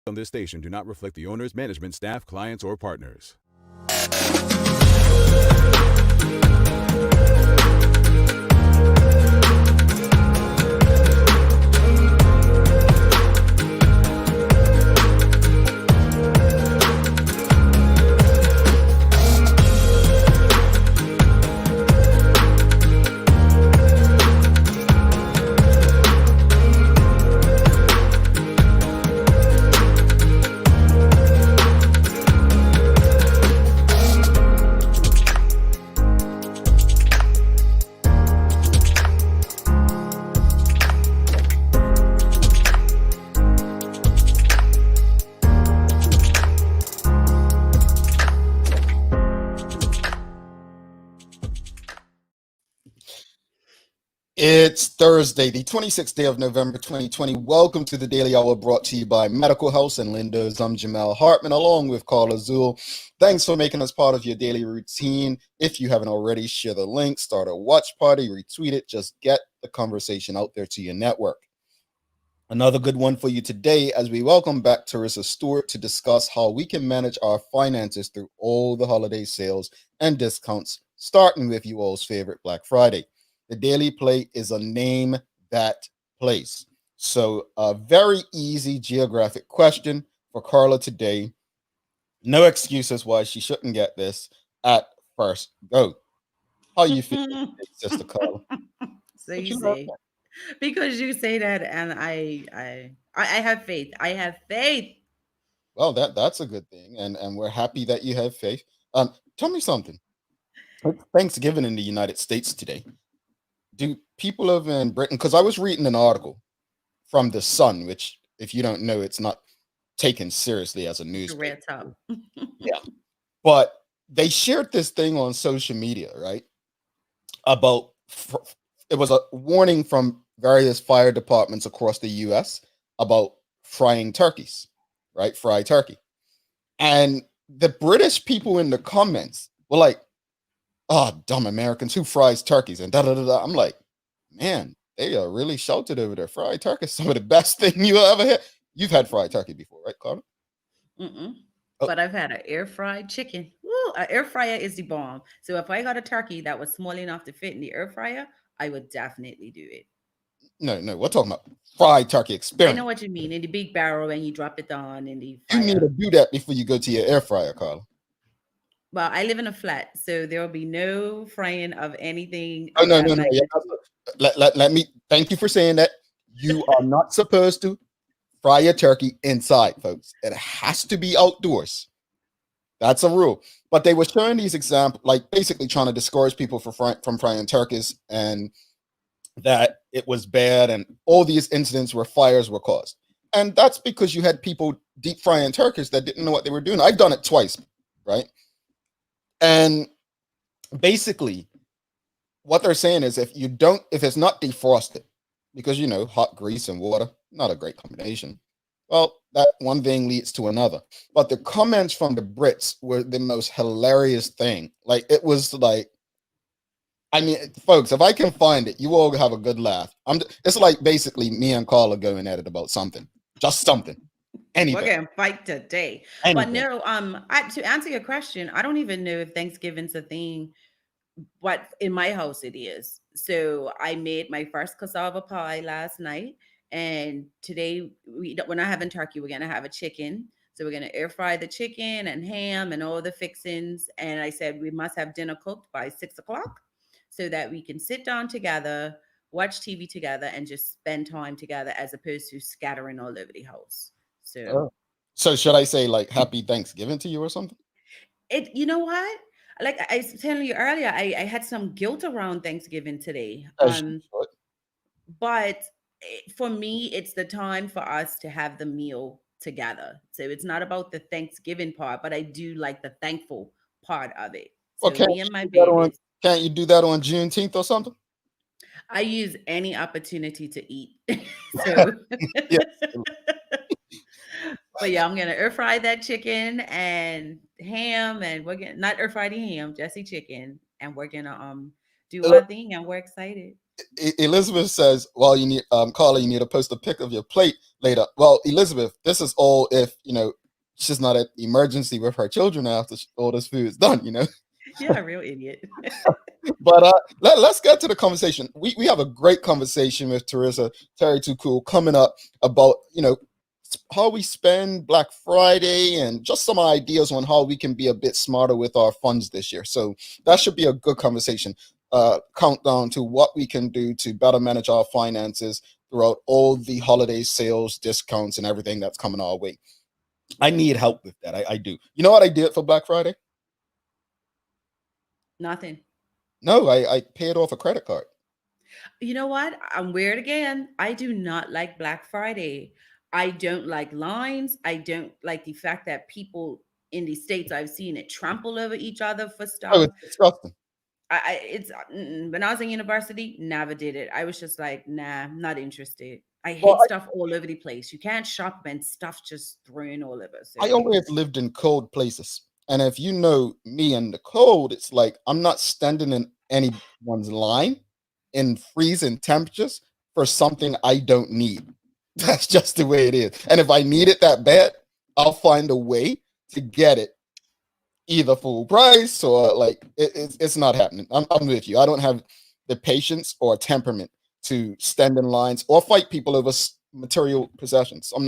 on this station do not reflect the owners, management, staff, clients, or partners. It's Thursday, the 26th day of November 2020. Welcome to the Daily Hour brought to you by Medical House and Lindos. I'm Jamal Hartman along with Carl Azul. Thanks for making us part of your daily routine. If you haven't already, share the link, start a watch party, retweet it. Just get the conversation out there to your network. Another good one for you today as we welcome back Teresa Stewart to discuss how we can manage our finances through all the holiday sales and discounts, starting with you all's favorite Black Friday. The Daily Play is a name that place. So a very easy geographic question for Carla today. No excuses why she shouldn't get this at first go. How you feel, Sister Carla? So you say, because you say that, and I have faith. I have faith. Well, that's a good thing, and we're happy that you have faith. Tell me something. It's Thanksgiving in the United States today. Do people live in Britain? Because I was reading an article from the Sun, which, if you don't know, it's not taken seriously as a newspaper. Red top. Yeah, but they shared this thing on social media, right? About it was a warning from various fire departments across the U.S. about frying turkeys, right? Fried turkey, and the British people in the comments were like, "Oh, dumb Americans who fries turkeys," and da da da da. I'm like, man, they are really sheltered over there. Fried turkey is some of the best thing you ever had. You've had fried turkey before, right, Carter? Mm-mm. Oh, But I've had an air fried chicken. Woo, an air fryer is the bomb. So if I got a turkey that was small enough to fit in the air fryer, I would definitely do it. no, we're talking about fried turkey I know experience. what you mean. In the big barrel and you drop it on in the You need to fire. do that before you go to your air fryer, Carla. Well, I live in a flat, so there will be no frying of anything Oh of no, that no, no. Yeah, magnitude. let me thank you for saying that. You are not supposed to fry your turkey inside, folks. It has to be outdoors. That's a rule. But they were showing these examples, like basically trying to discourage people from frying turkeys, and that it was bad, and all these incidents where fires were caused. And that's because you had people deep frying turkeys that didn't know what they were doing. I've done it twice, right? And basically, what they're saying is if it's not defrosted, because hot grease and water, not a great combination. Well, that one thing leads to another. But the comments from the Brits were the most hilarious thing. Like, it was like, I mean, folks, if I can find it, you all have a good laugh. It's like basically me and Carla going at it about something, just something, We're anything, gonna fight today. But anything. no, to answer your question, I don't even know if Thanksgiving's a thing, but in my house it is. So I made my first cassava pie last night, and today we're not having turkey. We're gonna have a chicken. So we're gonna air fry the chicken and ham and all the fixings. And I said we must have dinner cooked by 6 o'clock, so that we can sit down together, watch TV together, and just spend time together as opposed to scattering all over the house. So Oh. So should I say like Happy Thanksgiving to you or something? you know what? Like I was telling you earlier, I had some guilt around Thanksgiving today. As you should. But for me, it's the time for us to have the meal together. So it's not about the Thanksgiving part, but I do like the thankful part of it. Well, So me and my do that on babies, can't you do that on Juneteenth or something? I use any opportunity to eat. So Yeah. but yeah, I'm gonna air fry that chicken and ham, and we're gonna not air fry the ham, just the chicken, and we're gonna do Uh, our thing, and we're excited. Elizabeth says, well, you need Carla, you need to post a pic of your plate later. Well, Elizabeth, this is all if she's not an emergency with her children after all this food is done, Yeah, a real idiot. But let's get to the conversation. We have a great conversation with Teresa Terry Too Cool coming up about how we spend Black Friday and just some ideas on how we can be a bit smarter with our funds this year. So that should be a good conversation. Countdown to what we can do to better manage our finances throughout all the holiday sales, discounts, and everything that's coming our way. I need help with that. I do. You know what I did for Black Friday? Nothing. No, I paid off a credit card. You know what? I'm weird again. I do not like Black Friday. I don't like lines. I don't like the fact that people in the States, I've seen it trample over each other for Oh, stuff. it's disgusting. When I was in university, never did it. I was just like, nah, not interested. I Well, hate stuff all over the place. You can't shop and stuff just thrown all over. So I always lived in cold places. And if you know me and the cold, it's like I'm not standing in anyone's line in freezing temperatures for something I don't need. That's just the way it is. And if I need it that bad, I'll find a way to get it either full price or like it's not happening. I'm with you. I don't have the patience or temperament to stand in lines or fight people over material possessions. I'm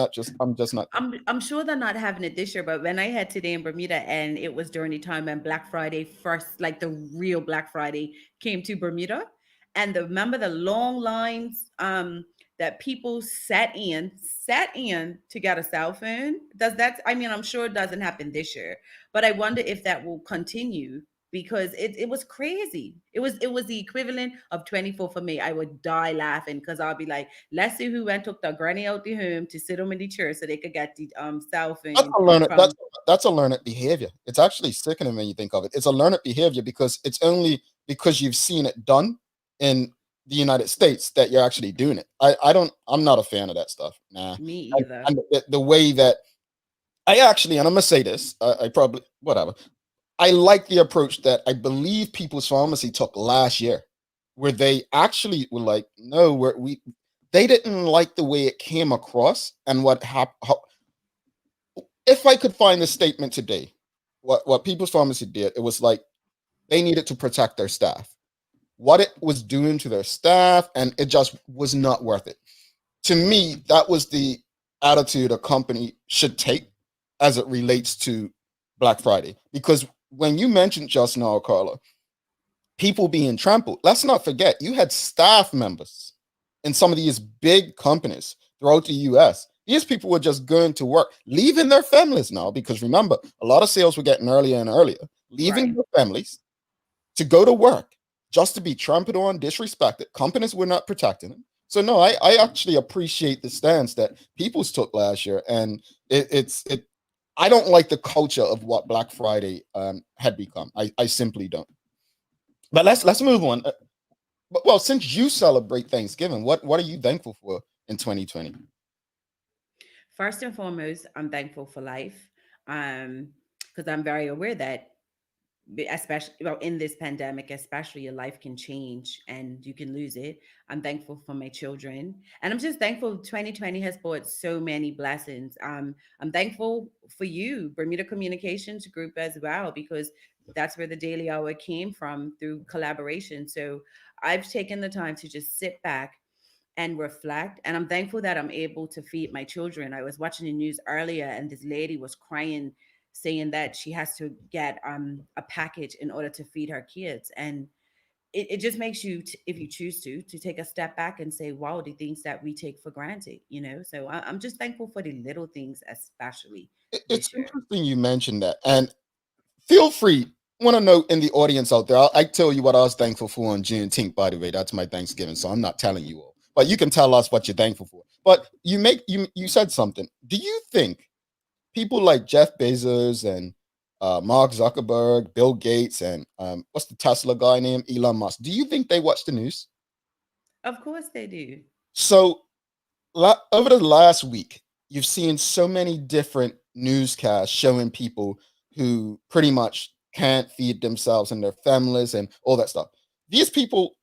just not. I'm sure they're not having it this year, but when I had today in Bermuda and it was during the time when Black Friday first, like the real Black Friday came to Bermuda, and remember the long lines that people sat in to get a cell phone. Does that, I mean, I'm sure it doesn't happen this year, but I wonder if that will continue because it was crazy. It was the equivalent of 24 for me. I would die laughing because I'll be like, let's see who went took the granny out the home to sit them in the chair so they could get the cell That's phone a learned from. that's a learned behavior. It's actually sickening when you think of it. It's a learned behavior because it's only because you've seen it done in the United States that you're actually doing it. I'm not a fan of that stuff. Nah. Me And, either. and the way that I actually, and I'm gonna say this, I probably whatever. I like the approach that I believe People's Pharmacy took last year, where they actually were like, no, they didn't like the way it came across and what happened. If I could find the statement today, what People's Pharmacy did, it was like they needed to protect their staff, what it was doing to their staff, and it just was not worth it. To me, that was the attitude a company should take as it relates to Black Friday. Because when you mentioned just now, Carla, people being trampled, let's not forget you had staff members in some of these big companies throughout the US. These people were just going to work, leaving their families now, because remember, a lot of sales were getting earlier and earlier, leaving Right. their families to go to work just to be trampled on, disrespected. Companies were not protecting them. So no, I actually appreciate the stance that People's took last year, and it's I don't like the culture of what Black Friday had become. I simply don't. But let's move on. Well, since you celebrate Thanksgiving, what are you thankful for in 2020? First and foremost, I'm thankful for life. Because I'm very aware that especially well in this pandemic, especially your life can change and you can lose it. I'm thankful for my children, and I'm just thankful 2020 has brought so many blessings. I'm thankful for you, Bermuda Communications Group, as well, because that's where the Daily Hour came from through collaboration. So I've taken the time to just sit back and reflect, and I'm thankful that I'm able to feed my children. I was watching the news earlier and this lady was crying, saying that she has to get a package in order to feed her kids. And it just makes you if you choose to take a step back and say, wow, the things that we take for granted. So I'm just thankful for the little things, especially It's this year. interesting you mentioned that, and feel free. Want to know in the audience out there, I tell you what I was thankful for on Juneteenth. By the way, that's my Thanksgiving, so I'm not telling you all, but you can tell us what you're thankful for. But you said something. Do you think people like Jeff Bezos and Mark Zuckerberg, Bill Gates, and what's the Tesla guy name, Elon Musk? Do you think they watch the news? Of course they do. So over the last week, you've seen so many different newscasts showing people who pretty much can't feed themselves and their families and all that stuff. These people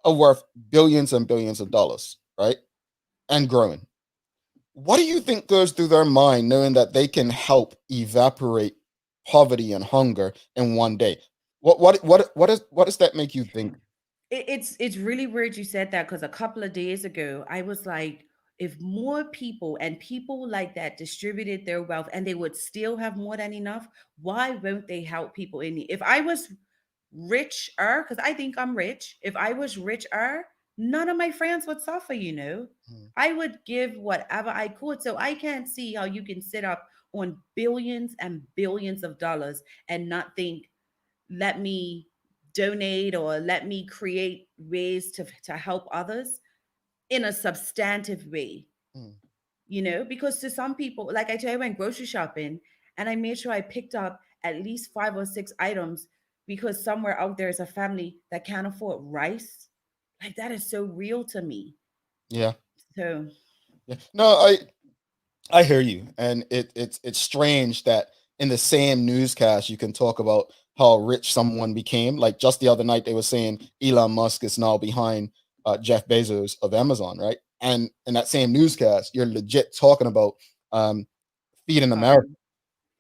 are worth billions and billions of dollars, right? And growing. What do you think goes through their mind knowing that they can help evaporate poverty and hunger in one day? What does that make you think? It's really weird you said that because a couple of days ago I was like, if more people and people like that distributed their wealth and they would still have more than enough, why won't they help people in need? If I was richer, because I think I'm rich, if I was richer, none of my friends would suffer, you know. Mm. I would give whatever I could. So I can't see how you can sit up on billions and billions of dollars and not think, let me donate or let me create ways to help others in a substantive way, Mm. you know, because to some people, like I tell you, I went grocery shopping and I made sure I picked up at least 5 or 6 items because somewhere out there is a family that can't afford rice. Like that is so real to me. Yeah. So Yeah. No, I hear you, and it's strange that in the same newscast you can talk about how rich someone became. Like just the other night, they were saying Elon Musk is now behind Jeff Bezos of Amazon, right? And in that same newscast, you're legit talking about um, feeding America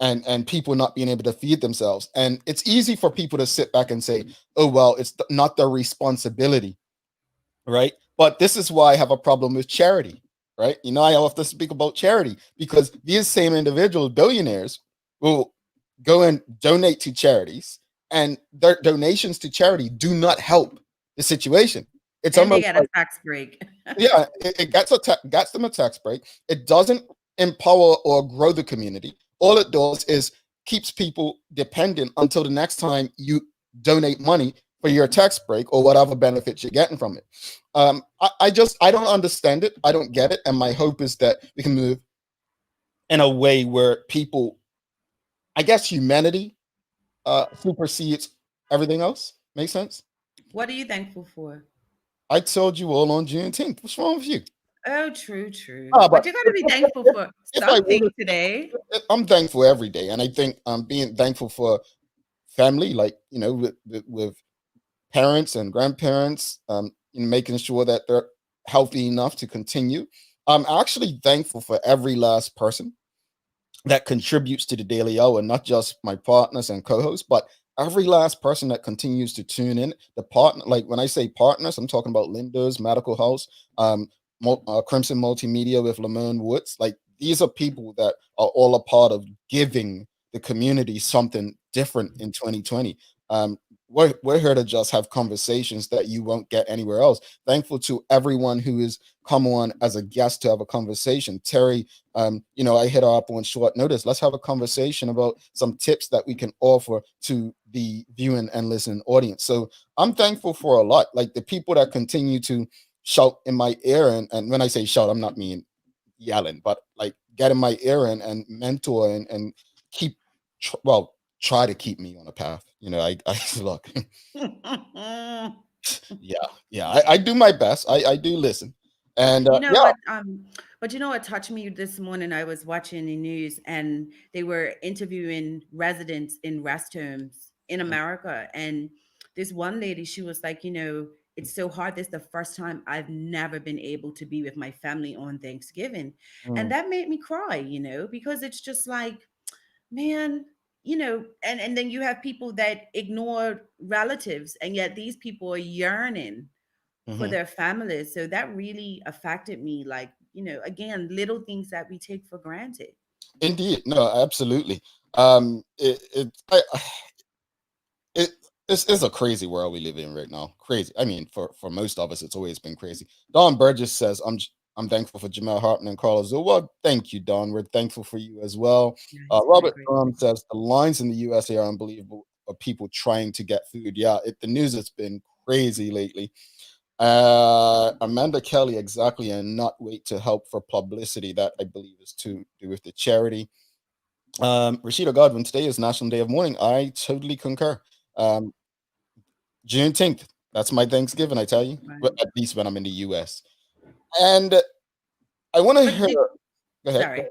poverty. and people not being able to feed themselves. And it's easy for people to sit back and say, "Oh well, it's not their responsibility," right? But this is why I have a problem with charity, right? You know, I often speak about charity because these same individuals, billionaires, will go and donate to charities, and their donations to charity do not help the situation. It's And they almost get a like, tax break. yeah, it gets them a tax break. It doesn't empower or grow the community. All it does is keeps people dependent until the next time you donate money for your tax break or whatever benefits you're getting from it. I don't understand it. I don't get it. And my hope is that we can move in a way where people, I guess, humanity supersedes everything else. Make sense? What are you thankful for? I told you all on Juneteenth. What's wrong with you? Oh, true, true. Ah, But but you got to be thankful for if I were something to, today. I'm thankful every day, and I think I'm being thankful for family, like you know, with parents and grandparents, in making sure that they're healthy enough to continue. I'm actually thankful for every last person that contributes to the Daily Hour, not just my partners and co-hosts, but every last person that continues to tune in. The partner, like when I say partners, I'm talking about Linda's Medical House, um, Crimson Multimedia with Lamone Woods. Like these are people that are all a part of giving the community something different in 2020. We're here to just have conversations that you won't get anywhere else. Thankful to everyone who has come on as a guest to have a conversation. Terry, you know, I hit her up on short notice. Let's have a conversation about some tips that we can offer to the viewing and listening audience. So I'm thankful for a lot. Like the people that continue to shout in my ear, and when I say shout, I'm not mean yelling, but like get in my ear and mentor and keep try to keep me on a path. You know, I look, yeah, I do my best. I do listen, and You know yeah. what? But you know what touched me this morning? I was watching the news and they were interviewing residents in rest homes in America. And this one lady, she was like, you know, it's so hard. This is the first time I've never been able to be with my family on Thanksgiving. And Mm, that made me cry, you know, because it's just like, man, you know, and then you have people that ignore relatives, and yet these people are yearning for mhm. their families. So that really affected me. Like, you know, again, little things that we take for granted. Indeed, no, absolutely. It it's a crazy world we live in right now. Crazy. I mean, for most of us, it's always been crazy. Don Burgess says, I'm thankful for Jamel Hartman and Carlos Zul." Well, thank you, Don. We're thankful for you as well. Yeah, he's doing a Robert great Durham job. says the lines in the USA are unbelievable of people trying to get food. Yeah, the news has been crazy lately. Amanda Kelly, exactly, and not wait to help for publicity. That I believe is to do with the charity. Rashida Godwin, today is National Day of Mourning. I totally concur. Um, Juneteenth, that's my Thanksgiving, I tell you, but Right. at least when I'm in the US. And I want to But hear, did, go ahead. sorry.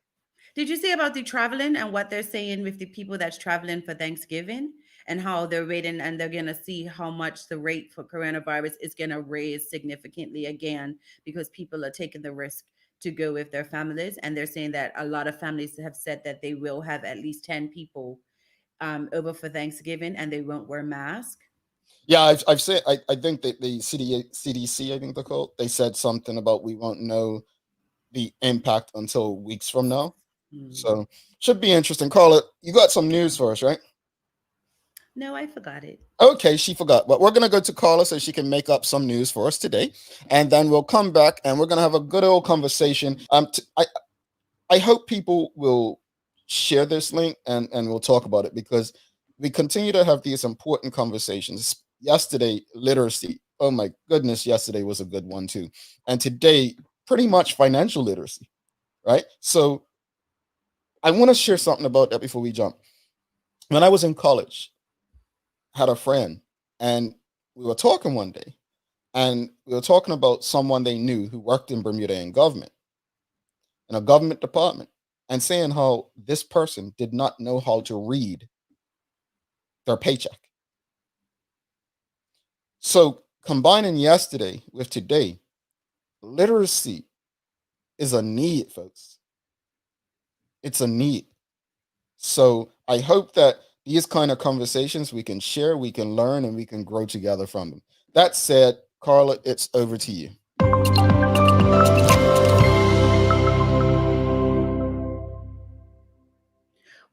Did you say about the traveling and what they're saying with the people that's traveling for Thanksgiving? and how they're waiting and they're going to see how much the rate for coronavirus is going to raise significantly again because people are taking the risk to go with their families. And they're saying that a lot of families have said that they will have at least 10 people over for Thanksgiving and they won't wear masks. Yeah, I've said I think that the CDC, I think they're called, they said something about we won't know the impact until weeks from now. Hmm. So should be interesting. Carla, you got some news for us, right? No, I forgot it. Okay, she forgot. But we're gonna go to Carla so she can make up some news for us today, and then we'll come back and we're gonna have a good old conversation. I hope people will share this link and we'll talk about it because we continue to have these important conversations. Yesterday, literacy. Oh my goodness, yesterday was a good one too, and today, pretty much financial literacy, right? So I want to share something about that before we jump. When I was in college, I had a friend, and we were talking one day, and we were talking about someone they knew who worked in Bermuda in a government department, and saying how this person did not know how to read their paycheck. So combining yesterday with today, literacy is a need, folks. It's a need. So I hope that these kind of conversations we can share, we can learn, and we can grow together from them. That said, Carla, it's over to you.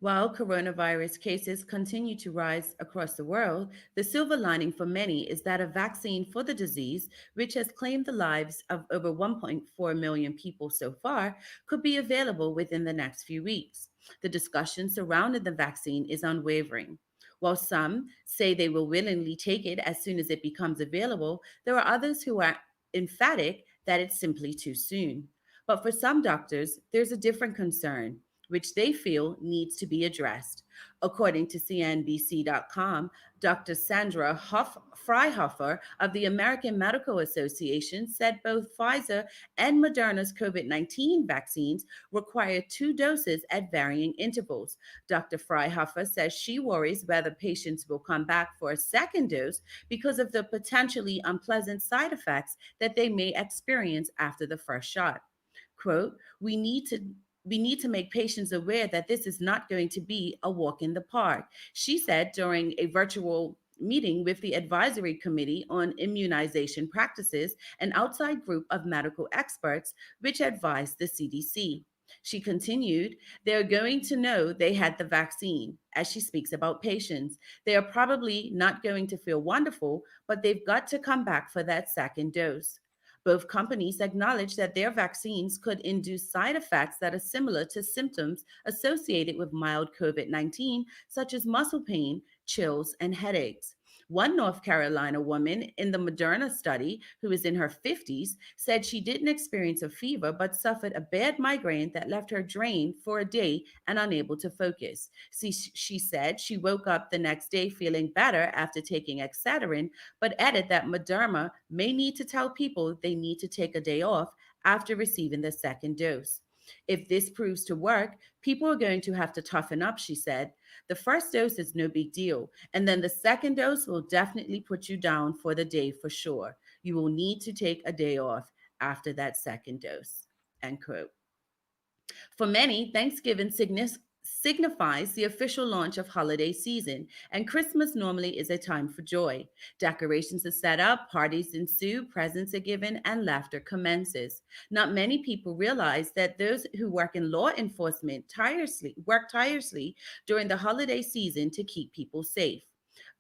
While coronavirus cases continue to rise across the world, the silver lining for many is that a vaccine for the disease, which has claimed the lives of over 1.4 million people so far, could be available within the next few weeks. The discussion surrounding the vaccine is unwavering. While some say they will willingly take it as soon as it becomes available, there are others who are emphatic that it's simply too soon. But for some doctors, there's a different concern which they feel needs to be addressed. According to CNBC.com, Dr. Sandra Freihofer of the American Medical Association said both Pfizer and Moderna's COVID 19 vaccines require two doses at varying intervals. Dr. Freihofer says she worries whether patients will come back for a second dose because of the potentially unpleasant side effects that they may experience after the first shot. Quote, we need to make patients aware that this is not going to be a walk in the park, she said during a virtual meeting with the Advisory Committee on Immunization Practices, an outside group of medical experts which advised the CDC. She continued, they're going to know they had the vaccine. As she speaks about patients, they are probably not going to feel wonderful, but they've got to come back for that second dose. Both companies acknowledge that their vaccines could induce side effects that are similar to symptoms associated with mild COVID 19, such as muscle pain, chills, and headaches. One North Carolina woman in the Moderna study, who is in her 50s, said she didn't experience a fever but suffered a bad migraine that left her drained for a day and unable to focus. She said she woke up the next day feeling better after taking Excedrin, but added that Moderna may need to tell people they need to take a day off after receiving the second dose. If this proves to work, people are going to have to toughen up, she said. The first dose is no big deal, and then the second dose will definitely put you down for the day for sure. You will need to take a day off after that second dose. End quote. For many, Thanksgiving signifies the official launch of holiday season, and Christmas normally is a time for joy. Decorations are set up, parties ensue, presents are given, and laughter commences. Not many people realize that those who work in law enforcement work tirelessly during the holiday season to keep people safe.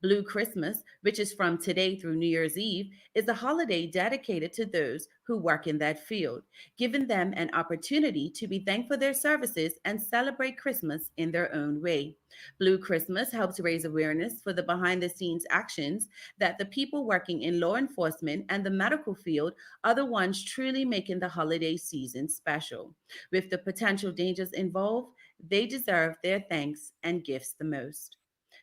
Blue Christmas, which is from today through New Year's Eve, is a holiday dedicated to those who work in that field, giving them an opportunity to be thanked for their services and celebrate Christmas in their own way. Blue Christmas helps raise awareness for the behind the scenes actions that the people working in law enforcement and the medical field are the ones truly making the holiday season special. With the potential dangers involved, they deserve their thanks and gifts the most.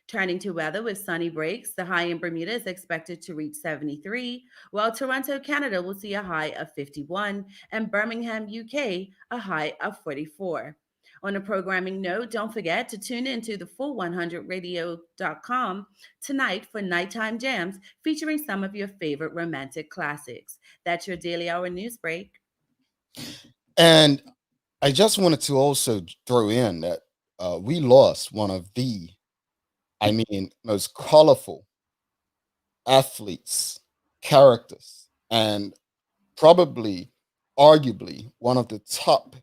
Turning to weather with sunny breaks, the high in Bermuda is expected to reach 73, while Toronto, Canada will see a high of 51, and Birmingham, UK, a high of 44. On a programming note, don't forget to tune in to the full100radio.com tonight for Nighttime Jams featuring some of your favorite romantic classics. That's your daily hour news break. And I just wanted to also throw in that we lost one of the, most colorful athletes, characters, and probably, arguably, one of the top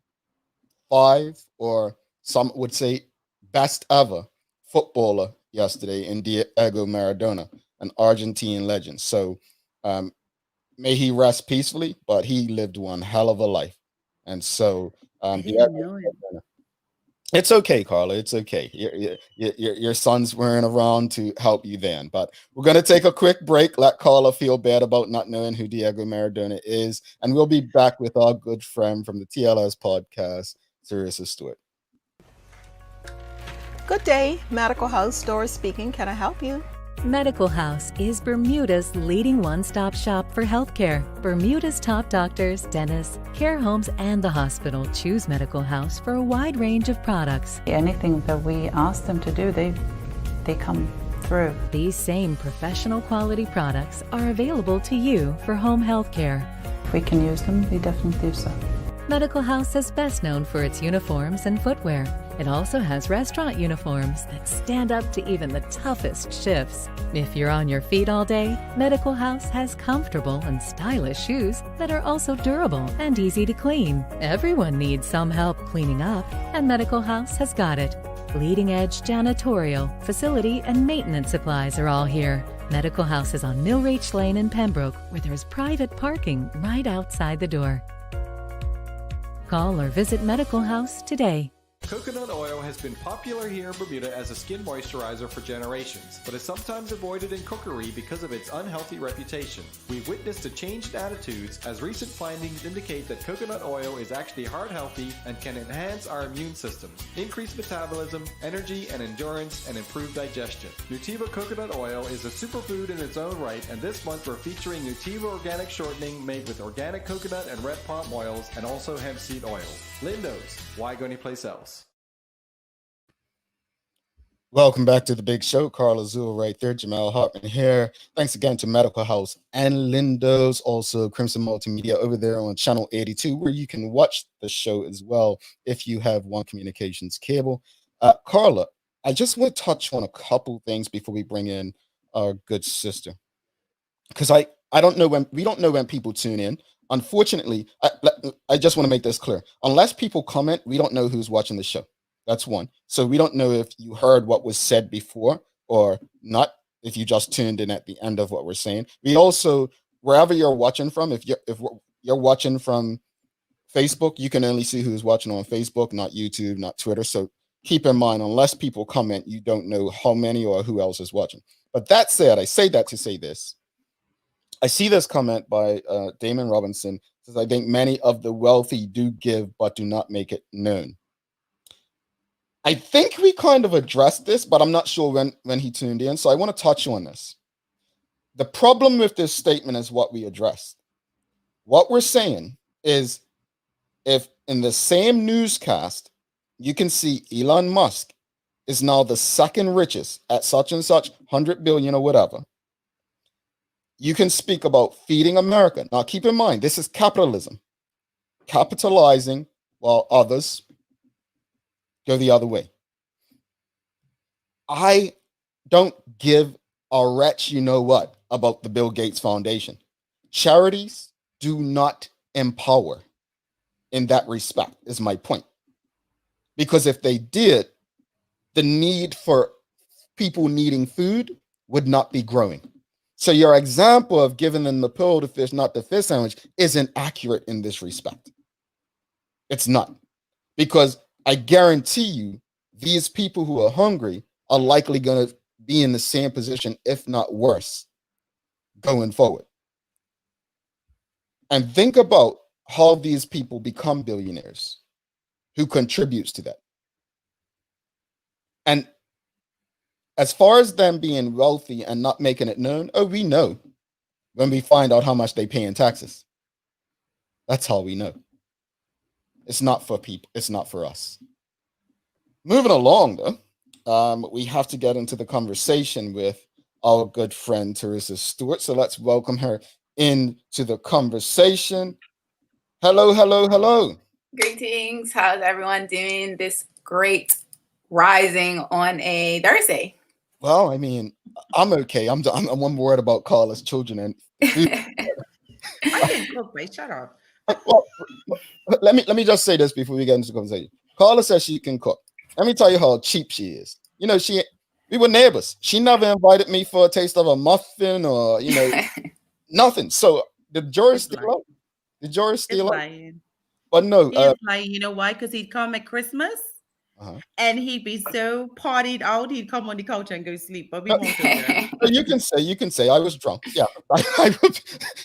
5, or some would say best ever footballer yesterday in Diego Maradona, an Argentine legend. So may he rest peacefully, but he lived one hell of a life. And so Diego, it's okay, Carla. It's okay. Your sons weren't around to help you then. But we're going to take a quick break. Let Carla feel bad about not knowing who Diego Maradona is. And we'll be back with our good friend from the TLS podcast, Sarissa Stewart. Good day. Medical House Doris speaking. Can I help you? Medical House is Bermuda's leading one-stop shop for healthcare. Bermuda's top doctors, dentists, care homes, and the hospital choose Medical House for a wide range of products. Anything that we ask them to do, they come through. These same professional quality products are available to you for home healthcare. If we can use them, we definitely do so. Medical House is best known for its uniforms and footwear. It also has restaurant uniforms that stand up to even the toughest shifts. If you're on your feet all day, Medical House has comfortable and stylish shoes that are also durable and easy to clean. Everyone needs some help cleaning up, and Medical House has got it. Leading-edge janitorial, facility, and maintenance supplies are all here. Medical House is on Millreach Lane in Pembroke, where there's private parking right outside the door. Call or visit Medical House today. Coconut oil has been popular here in Bermuda as a skin moisturizer for generations, but is sometimes avoided in cookery because of its unhealthy reputation. We've witnessed a change in attitudes as recent findings indicate that coconut oil is actually heart healthy and can enhance our immune system, increase metabolism, energy and endurance, and improve digestion. Nutiva coconut oil is a superfood in its own right, and this month we're featuring Nutiva organic shortening made with organic coconut and red palm oils and also hemp seed oil. Lindo's, why go anyplace else? Welcome back to the big show. Carla Zul right there, Jamal Hartman here. Thanks again to Medical House and Lindo's, also Crimson Multimedia over there on channel 82, where you can watch the show as well if you have One Communications cable. Carla, I just want to touch on a couple things before we bring in our good sister, because I don't know when we don't know when people tune in. Unfortunately, I just want to make this clear. Unless people comment, we don't know who's watching the show. That's one. So we don't know if you heard what was said before or not, if you just tuned in at the end of what we're saying. We also, wherever you're watching from, if you're watching from Facebook, you can only see who's watching on Facebook, not YouTube, not Twitter. So keep in mind, unless people comment, you don't know how many or who else is watching. But that said, I say that to say this. I see this comment by Damon Robinson. Says, I think many of the wealthy do give, but do not make it known. I think we kind of addressed this, but I'm not sure when he tuned in. So I want to touch on this. The problem with this statement is what we addressed. What we're saying is, if in the same newscast, you can see Elon Musk is now the second richest at such and such 100 billion or whatever. You can speak about feeding America. Now, keep in mind, this is capitalism. Capitalizing while others go the other way. I don't give a wretch, you know what, about the Bill Gates Foundation. Charities do not empower in that respect, is my point. Because if they did, the need for people needing food would not be growing. So your example of giving them the pill to fish, not the fish sandwich, isn't accurate in this respect. It's not. Because I guarantee you, these people who are hungry are likely going to be in the same position, if not worse, going forward. And think about how these people become billionaires, who contributes to that. And as far as them being wealthy and not making it known, we know when we find out how much they pay in taxes. That's how we know. It's not for people. It's not for us. Moving along, though, we have to get into the conversation with our good friend Teresa Stewart. So let's welcome her into the conversation. Hello, hello, hello. Greetings. How's everyone doing this great rising on a Thursday? Well, I mean, I'm okay. I'm one worried about Carla's children and I didn't cook, right? Shut up. well, let me just say this before we get into the conversation. Carla says she can cook. Let me tell you how cheap she is. You know, we were neighbors. She never invited me for a taste of a muffin or nothing. So the jury's still out. The jury's still out. But no, he is lying. You know why? Because he'd come at Christmas and he'd be so partied out, he'd come on the couch and go sleep. But we won't do that. You can say I was drunk. Yeah, I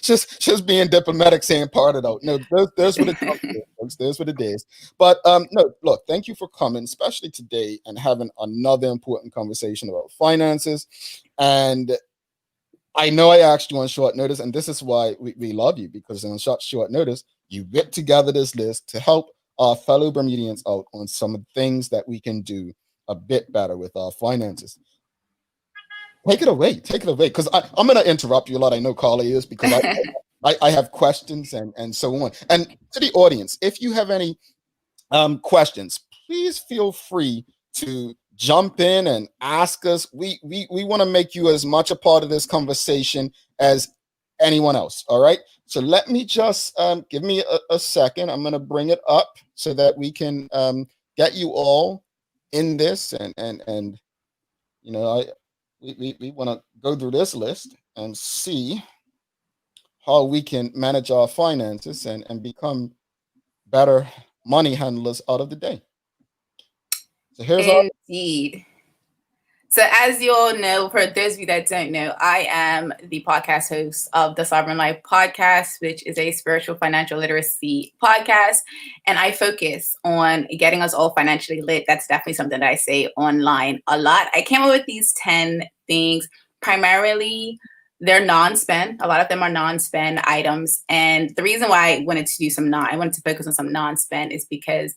just being diplomatic, saying partied out. No, those were the drunk days, folks. Those were the days. But no, look, thank you for coming, especially today, and having another important conversation about finances. And I know I asked you on short notice, and this is why we love you, because on short notice, you whipped together this list to help our fellow Bermudians out on some of the things that we can do a bit better with our finances. Take it away, because I'm going to interrupt you a lot. I know Carla is, because I have questions and so on. And to the audience, if you have any questions, please feel free to jump in and ask us. We want to make you as much a part of this conversation as anyone else. All right. So let me just give me a second. I'm going to bring it up so that we can get you all in this and we want to go through this list and see how we can manage our finances and become better money handlers out of the day. So here's Indeed. So as you all know, for those of you that don't know, I am the podcast host of the Sovereign Life podcast, which is a spiritual financial literacy podcast. And I focus on getting us all financially lit. That's definitely something that I say online a lot. I came up with these 10 things. Primarily, they're non-spend. A lot of them are non-spend items. And the reason why I wanted to focus on some non-spend is because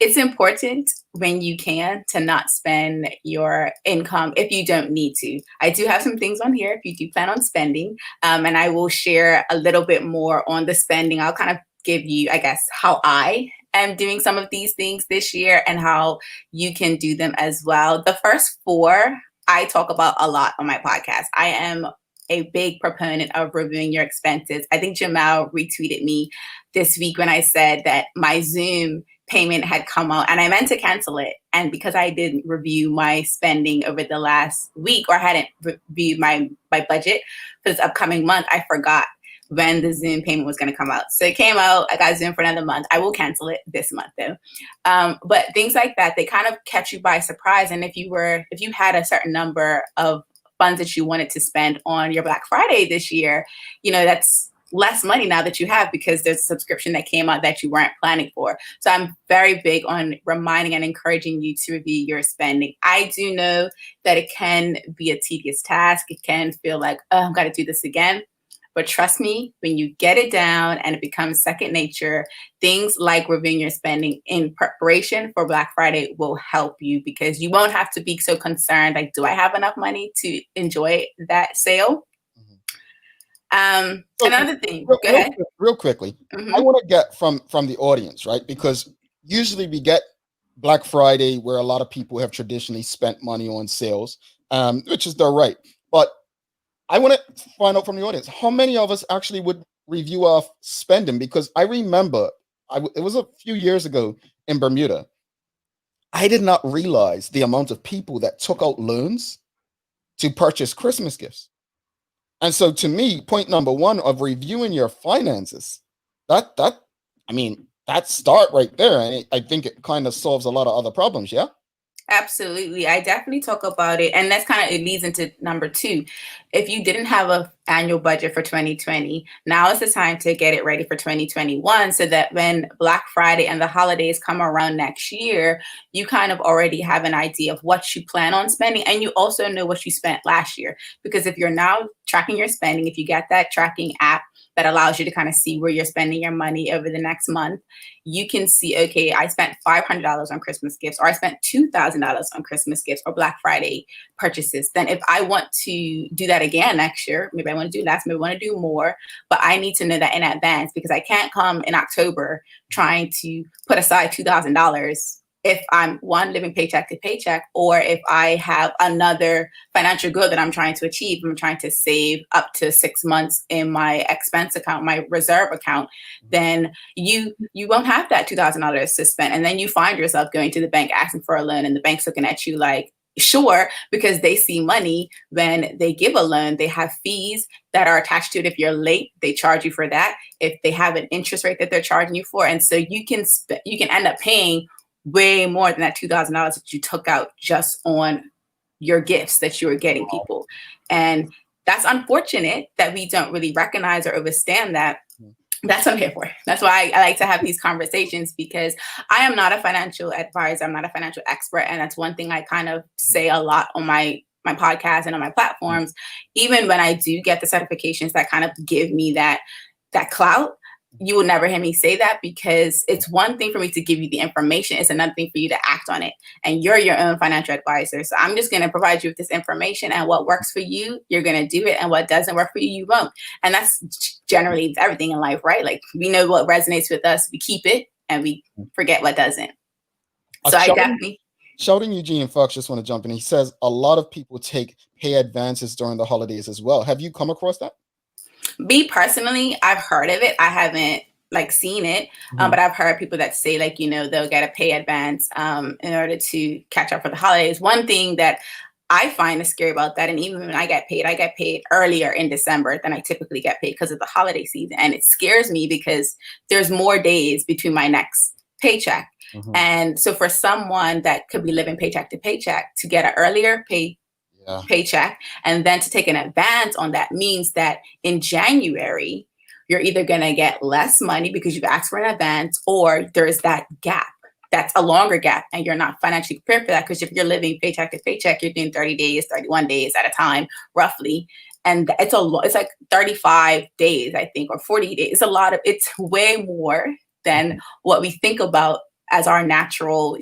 it's important when you can to not spend your income if you don't need to. I do have some things on here if you do plan on spending, and I will share a little bit more on the spending. I'll kind of give you, I guess, how I am doing some of these things this year and how you can do them as well. The first 4 I talk about a lot on my podcast. I am a big proponent of reviewing your expenses. I think Jamal retweeted me this week when I said that my Zoom payment had come out and I meant to cancel it. And because I didn't review my spending over the last week, or hadn't reviewed my budget for this upcoming month, I forgot when the Zoom payment was going to come out. So it came out. I got Zoom for another month. I will cancel it this month though. But things like that, they kind of catch you by surprise. And if you had a certain number of funds that you wanted to spend on your Black Friday this year, that's less money now that you have because there's a subscription that came out that you weren't planning for. So I'm very big on reminding and encouraging you to review your spending. I do know that it can be a tedious task. It can feel like, oh, I've got to do this again. But trust me, when you get it down and it becomes second nature, things like reviewing your spending in preparation for Black Friday will help you, because you won't have to be so concerned, like, do I have enough money to enjoy that sale? Another thing, go ahead. Real quickly, I want to get from the audience, right? Because usually we get Black Friday where a lot of people have traditionally spent money on sales, which is their right. But I want to find out from the audience, how many of us actually would review our spending? Because I remember it was a few years ago in Bermuda. I did not realize the amount of people that took out loans to purchase Christmas gifts. And so to me, point number 1 of reviewing your finances, that start right there. And I think it kind of solves a lot of other problems. Yeah. Absolutely. I definitely talk about it. And that's it leads into number 2. If you didn't have annual budget for 2020. Now is the time to get it ready for 2021 so that when Black Friday and the holidays come around next year, you kind of already have an idea of what you plan on spending, and you also know what you spent last year. Because if you're now tracking your spending, if you get that tracking app that allows you to kind of see where you're spending your money over the next month, you can see, okay, I spent $500 on Christmas gifts, or I spent $2,000 on Christmas gifts or Black Friday purchases. Then if I want to do that again next year, maybe I want to do less, maybe I want to do more, but I need to know that in advance, because I can't come in October trying to put aside $2,000 if I'm living paycheck to paycheck, or if I have another financial goal that I'm trying to achieve. I'm trying to save up to 6 months in my expense account, my reserve account, then you won't have that $2,000 to spend. And then you find yourself going to the bank asking for a loan, and the bank's looking at you like, sure, because they see money when they give a loan. They have fees that are attached to it. If you're late, they charge you for that. If they have an interest rate that they're charging you for. And so you can end up paying way more than that $2,000 that you took out just on your gifts that you were getting people. And that's unfortunate that we don't really recognize or understand that. That's what I'm here for. That's why I like to have these conversations, because I am not a financial advisor. I'm not a financial expert. And that's one thing I kind of say a lot on my podcast and on my platforms. Even when I do get the certifications that kind of give me that clout, you will never hear me say that, because it's one thing for me to give you the information. It's another thing for you to act on it. And you're your own financial advisor. So I'm just going to provide you with this information, and what works for you, you're going to do it. And what doesn't work for you, you won't. And that's generally everything in life, right? Like, we know what resonates with us, we keep it, and we forget what doesn't. So I definitely... Sheldon Eugene Fox just want to jump in. He says a lot of people take pay advances during the holidays as well. Have you come across that? Me personally, I've heard of it. I haven't seen it, but I've heard people that say they'll get a pay advance in order to catch up for the holidays. One thing that I find is scary about that, and even when I get paid earlier in December than I typically get paid because of the holiday season. And it scares me because there's more days between my next paycheck. And so for someone that could be living paycheck to paycheck, to get an earlier paycheck and then to take an advance on that means that in January, you're either going to get less money because you've asked for an advance, or there's that gap. That's a longer gap, and you're not financially prepared for that, because if you're living paycheck to paycheck, you're doing 30 days, 31 days at a time, roughly. And it's like 35 days, I think, or 40 days. It's way more than what we think about as our natural,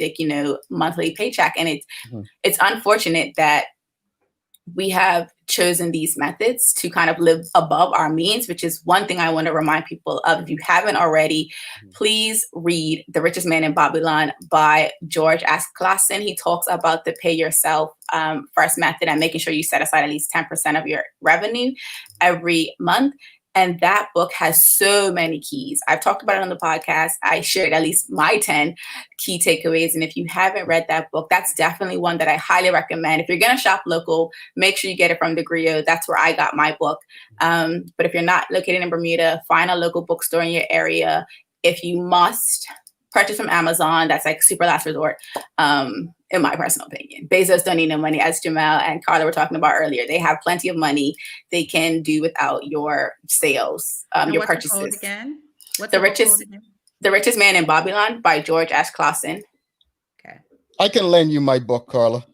monthly paycheck. And it's unfortunate that we have chosen these methods to kind of live above our means, which is one thing I want to remind people of. If you haven't already, please read The Richest Man in Babylon by George S. Clason. He talks about the pay yourself first method and making sure you set aside at least 10% of your revenue every month. And that book has so many keys. I've talked about it on the podcast. I shared at least my 10 key takeaways. And if you haven't read that book, that's definitely one that I highly recommend. If you're going to shop local, make sure you get it from the Griot. That's where I got my book. But if you're not located in Bermuda, find a local bookstore in your area. If you must, purchase from Amazon. That's like super last resort. In my personal opinion, Bezos don't need no money, as Jamal and Carla were talking about earlier. They have plenty of money. They can do without your sales, your purchases. The code again? What's The Richest Man in Babylon by George S. Clason. Okay. I can lend you my book, Carla.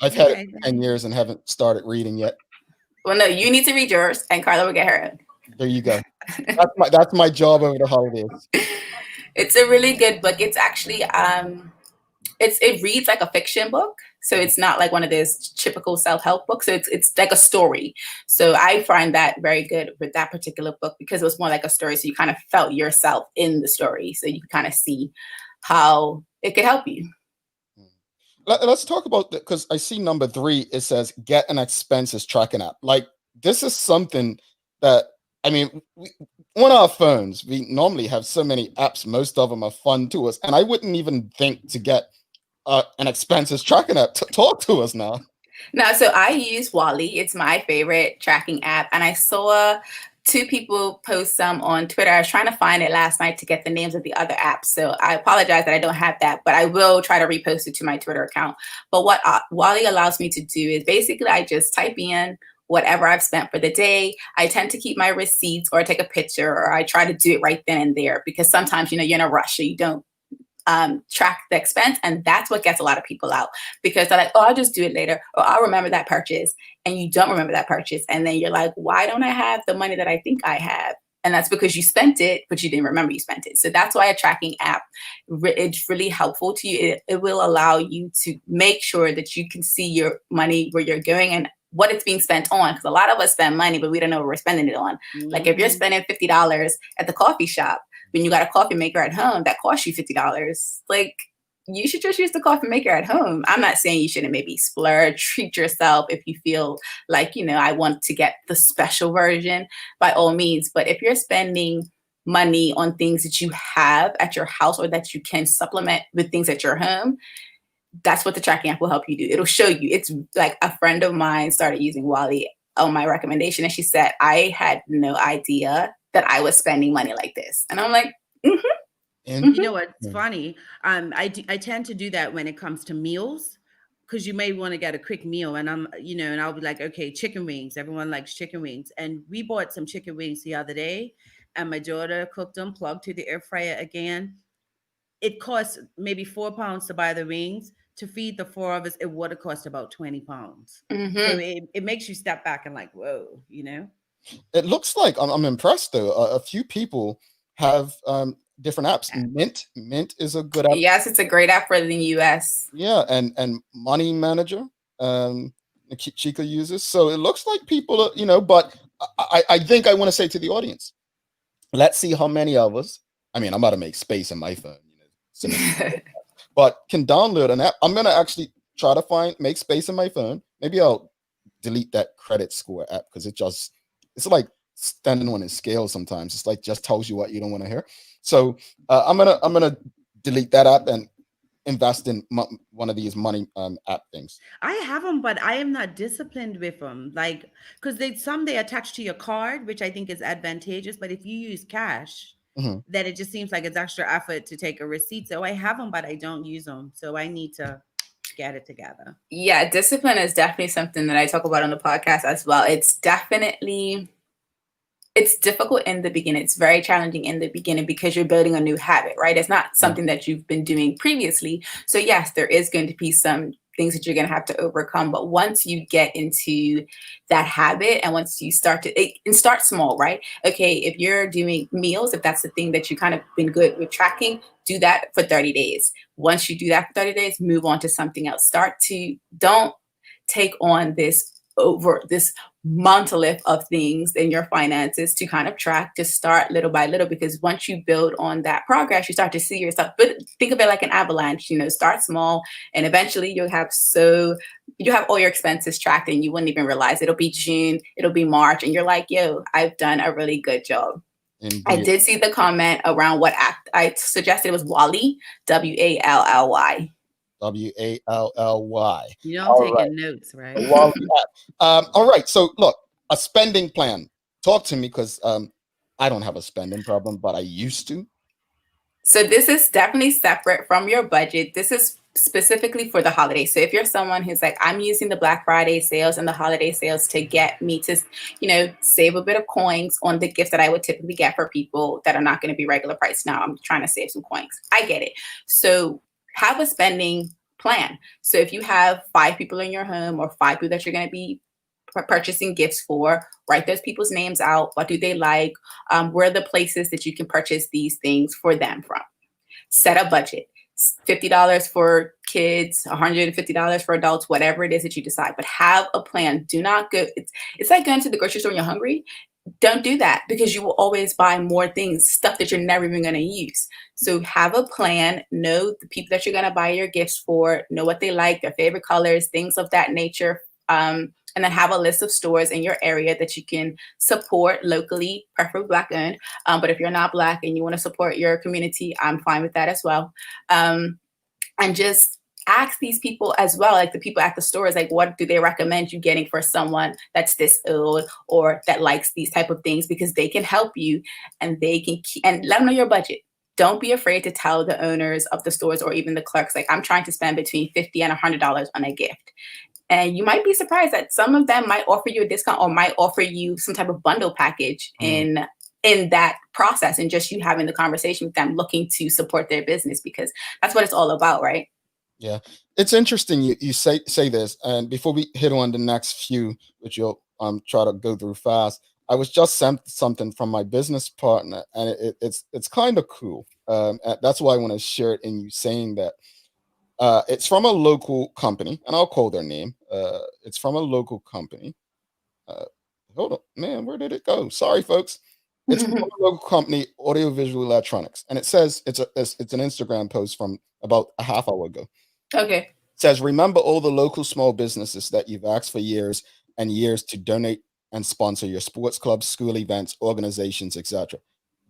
I've had it for 10 years and haven't started reading yet. Well, no, you need to read yours, and Carla will get her own. There you go. That's my job over the holidays. It's a really good book. It's actually it reads like a fiction book. So it's not like one of those typical self-help books. So it's like a story. So I find that very good with that particular book, because it was more like a story. So you kind of felt yourself in the story. So you could kind of see how it could help you. Let's talk about that, because I see number 3, it says get an expenses tracking app. Like, this is something that, I mean, on our phones, we normally have so many apps. Most of them are fun to us. And I wouldn't even think to get an expenses tracking app to talk to us now. No, so I use Wally. It's my favorite tracking app. And I saw 2 people post some on Twitter. I was trying to find it last night to get the names of the other apps. So I apologize that I don't have that, but I will try to repost it to my Twitter account. But what Wally allows me to do is basically I just type in whatever I've spent for the day. I tend to keep my receipts or take a picture, or I try to do it right then and there, because sometimes, you're in a rush, so you don't track the expense. And that's what gets a lot of people out, because they're like, oh, I'll just do it later, or I'll remember that purchase. And you don't remember that purchase. And then you're like, why don't I have the money that I think I have? And that's because you spent it, but you didn't remember you spent it. So that's why a tracking app, it's really helpful to you. It will allow you to make sure that you can see your money, where you're going and what it's being spent on. Because a lot of us spend money, but we don't know what we're spending it on. Mm-hmm. Like if you're spending $50 at the coffee shop, when you got a coffee maker at home, that costs you $50. Like, you should just use the coffee maker at home. I'm not saying you shouldn't maybe splurge, treat yourself if you feel like, I want to get the special version, by all means. But if you're spending money on things that you have at your house, or that you can supplement with things at your home, that's what the tracking app will help you do. It'll show you. It's like, a friend of mine started using Wally on my recommendation, and she said, I had no idea that I was spending money like this. And I'm like, mm-hmm. And you know what's funny? I tend to do that when it comes to meals, because you may want to get a quick meal, and and I'll be like, okay, chicken wings. Everyone likes chicken wings, and we bought some chicken wings the other day, and my daughter cooked them, plugged to the air fryer again. It costs maybe £4 to buy the wings. To feed the 4 of us, it would have cost about £20. Mm-hmm. So it makes you step back and like, whoa, It looks like I'm impressed though. A few people have different apps. Mint is a good app. Yes, it's a great app for the US. Yeah, and Money Manager, Chica uses. So it looks like people are, but I think I want to say to the audience, let's see how many of us, I'm about to make space in my phone, but can download an app. I'm going to actually try to make space in my phone. Maybe I'll delete that credit score app, because it's like standing on a scale sometimes. It's like just tells you what you don't want to hear. So I'm gonna delete that app and invest in one of these money app things. I have them, but I am not disciplined with them. Like, because they attach to your card, which I think is advantageous. But if you use cash, then it just seems like it's extra effort to take a receipt. So I have them, but I don't use them. So I need to get it together. Yeah, discipline is definitely something that I talk about on the podcast as well. It's difficult in the beginning. It's very challenging in the beginning, because you're building a new habit, right? It's not something that you've been doing previously. So yes, there is going to be some things that you're going to have to overcome. But once you get into that habit, and once you start small, right? Okay, if you're doing meals, if that's the thing that you kind of been good with tracking, do that for 30 days. Once you do that for 30 days, move on to something else. Don't take on this monolith of things in your finances to kind of track. Just start little by little, because once you build on that progress, you start to see yourself. But think of it like an avalanche. Start small, and eventually you'll have all your expenses tracked, and you wouldn't even realize. It'll be June, it'll be March, and you're like, yo, I've done a really good job. Indeed. I did see the comment around what app I suggested. It was Wally, Wally. Wally. I'm taking notes, right? All right. So look, a spending plan. Talk to me, because I don't have a spending problem, but I used to. So this is definitely separate from your budget. This is specifically for the holidays. So if you're someone who's like, I'm using the Black Friday sales and the holiday sales to get me to, save a bit of coins on the gifts that I would typically get for people that are not going to be regular price. Now I'm trying to save some coins. I get it. So have a spending plan. So if you have 5 people in your home, or 5 people that you're going to be purchasing gifts for, write those people's names out. What do they like? Where are the places that you can purchase these things for them from? Set a budget. $50 for kids, $150 for adults, whatever it is that you decide. But have a plan. Do not go. It's like going to the grocery store when you're hungry. Don't do that, because you will always buy more things, stuff that you're never even going to use. So have a plan, know the people that you're going to buy your gifts for, know what they like, their favorite colors, things of that nature. And then have a list of stores in your area that you can support locally, preferably Black owned. But if you're not Black and you want to support your community, I'm fine with that as well. And just ask these people as well, like the people at the stores, like, what do they recommend you getting for someone that's this old or that likes these type of things, because they can help you, and they can and let them know your budget. Don't be afraid to tell the owners of the stores, or even the clerks, like, I'm trying to spend between $50 and $100 on a gift. And you might be surprised that some of them might offer you a discount or might offer you some type of bundle package in that process, and just you having the conversation with them, looking to support their business, because that's what it's all about, right? Yeah, it's interesting you say this, and before we hit on the next few, which you'll try to go through fast, I was just sent something from my business partner, and it's kind of cool. And that's why I want to share it in you saying that. It's from a local company, and I'll call their name. It's from a local company. Hold on, man, where did it go? Sorry, folks. It's from a local company, Audiovisual Electronics, and it says it's an Instagram post from about a half hour ago. Okay. It says, remember all the local small businesses that you've asked for years and years to donate and sponsor your sports clubs, school events, organizations, etc.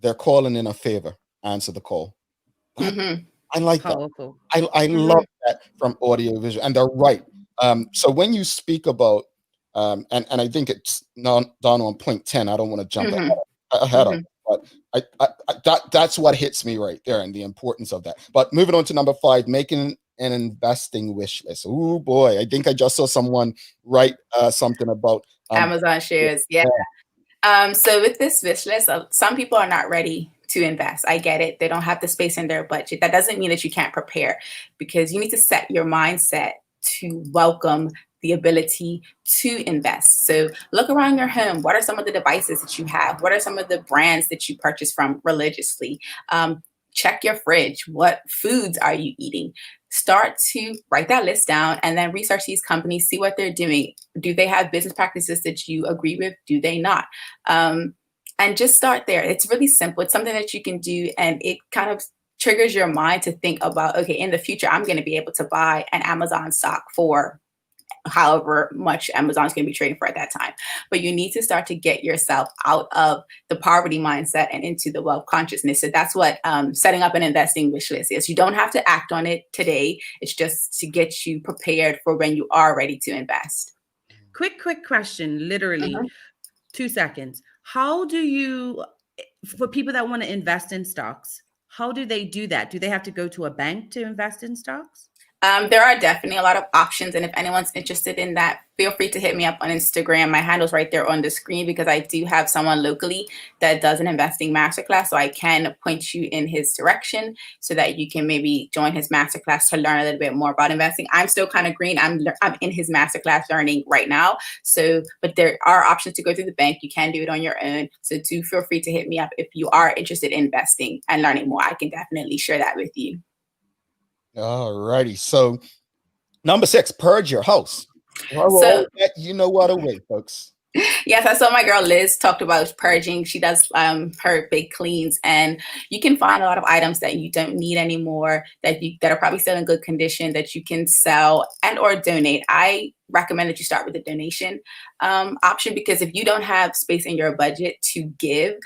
They're calling in a favor. Answer the call. I like that. Powerful. I love that from audiovisual, and they're right. So when you speak about, and I think it's done on point 10. I don't want to jump ahead of it, but that's what hits me right there, and the importance of that. But moving on to number 5, making an investing wish list. Oh boy, I think I just saw someone write something about Amazon shares. Yeah. So with this wish list, some people are not ready to invest. I get it. They don't have the space in their budget. That doesn't mean that you can't prepare, because you need to set your mindset to welcome the ability to invest. So look around your home. What are some of the devices that you have? What are some of the brands that you purchase from religiously? Check your fridge. What foods are you eating? Start to write that list down and then research these companies, see what they're doing. Do they have business practices that you agree with? Do they not? And just start there. It's really simple. It's something that you can do, and it kind of triggers your mind to think about, okay, in the future, I'm going to be able to buy an Amazon stock for however much Amazon's going to be trading for at that time. But you need to start to get yourself out of the poverty mindset and into the wealth consciousness. So that's what setting up an investing wish list is. You don't have to act on it today. It's just to get you prepared for when you are ready to invest. Quick question, literally 2 seconds. How do you, for people that want to invest in stocks, how do they do that? Do they have to go to a bank to invest in stocks? There are definitely a lot of options. And if anyone's interested in that, feel free to hit me up on Instagram. My handle's right there on the screen, because I do have someone locally that does an investing masterclass. So I can point you in his direction so that you can maybe join his masterclass to learn a little bit more about investing. I'm still kind of green. I'm in his masterclass learning right now. So, but there are options to go through the bank. You can do it on your own. So do feel free to hit me up if you are interested in investing and learning more. I can definitely share that with you. All righty. So number 6, purge your house. You know what away, folks. Yes, I saw my girl Liz talked about purging. She does her big cleans, and you can find a lot of items that you don't need anymore, that are probably still in good condition, that you can sell and or donate. I recommend that you start with the donation option, because if you don't have space in your budget to give,